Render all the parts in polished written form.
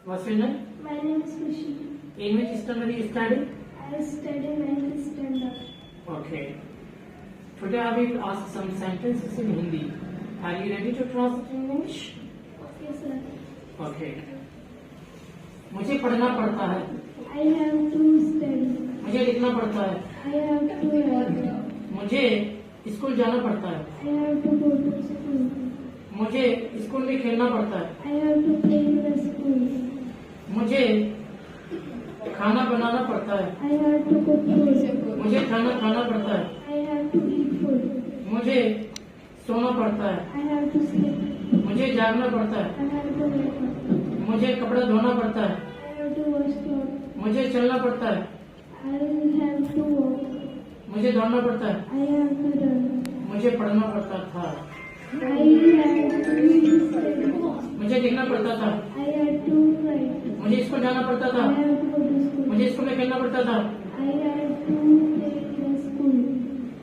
What's your name? My name is Kushi. In which standard you study? I study 9th standard. Okay. Today I will ask some sentences in Hindi. Are you ready to translate in English? Okay, sir. Okay. मुझे पढ़ना पड़ता है. I have to study. मुझे लिखना पड़ता है. I have to write. मुझे school जाना पड़ता है. I have to go to school. मुझे स्कूल में खेलना पड़ता है. I have to play in the school. मुझे खाना बनाना पड़ता है. I have to cook food. मुझे खाना खाना पड़ता है. I have to eat food. मुझे सोना पड़ता है. I have to sleep. मुझे जागना पड़ता है. I have to wake up. मुझे कपड़ा धोना पड़ता है. I have to wash clothes. मुझे चलना पड़ता है. I have to walk. मुझे दौड़ना पड़ता है. I have to run. मुझे पढ़ना पड़ता था. I have to study. मुझे लिखना पड़ता था. I have to write. मुझे स्कूल जाना पड़ता था. I have to go to school. मुझे स्कूल में खेलना पड़ता था. I have to play in the school.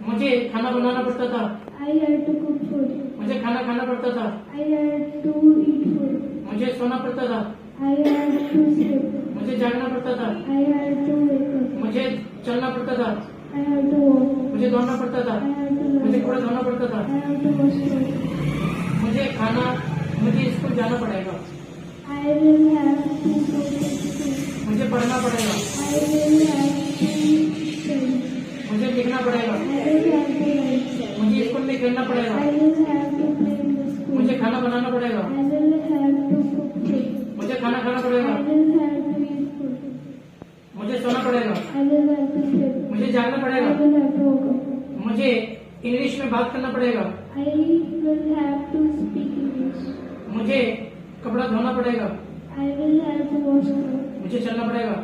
मुझे खाना बनाना पड़ता था. I have to cook food. मुझे खाना खाना पड़ता था. I have to eat food. मुझे सोना पड़ता था. I have to sleep. मुझे जागना पड़ता था. I have to wake up. मुझे चलना पड़ता था. I have to walk. मुझे दौड़ना पड़ता था. I have to मुझे run. कपड़ा धोना पड़ता था. I have to wash clothes. मुझे स्कूल जाना पड़ेगा. I will have to go to school. मुझे पढ़ना पड़ेगा. I will have to study. मुझे लिखना पड़ेगा. I will have to write. मुझे स्कूल में खेलना पड़ेगा. I will have to play in the school. मुझे खाना बनाना पड़ेगा. I will have to cook food. मुझे खाना खाना I पड़ेगा. will have to eat food. मुझे सोना पड़ेगा. I will have to sleep. मुझे जागना I पड़ेगा. will have to wake up. मुझे इंग्लिश में बात करना पड़ेगा. I will have to speak English. मुझे कपड़ा धोना पड़ेगा. I will have to wash clothes. मुझे चलना पड़ेगा.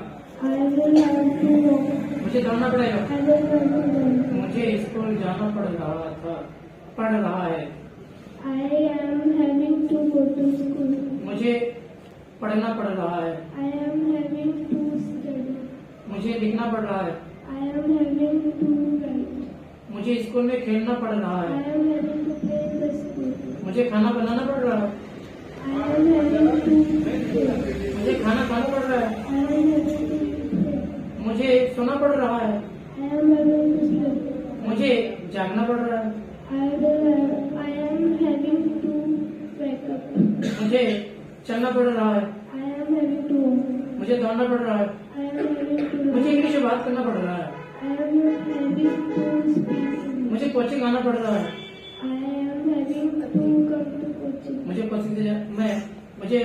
I will have to walk. मुझे दौड़ना पड़ेगा. I will have to run. मुझे स्कूल जाना पड़ रहा है. I am having to go to school. मुझे पढ़ना पड़ रहा है. I am having to study. मुझे लिखना पड़ रहा है. I am having to write. मुझे स्कूल में खेलना पड़ रहा I है. am having to play in the school. मुझे खाना बनाना पड़ रहा है. I am having to sleep. मुझे खाना खाना पड़ रहा है. I am having to sleep. मुझे सोना पड़ रहा है. I am having to sleep. मुझे जागना पड़ रहा है. I am having to wake up. मुझे चलना पड़ रहा है. I am having to walk. मुझे दौड़ना पड़ रहा है. I am having to मुझे run. इंग्लिश में बात करना पड़ रहा है. I am having to speak English. मुझे कोचिंग आना पड़ रहा है. I am having to come to coaching. मुझे कोचिंग मुझे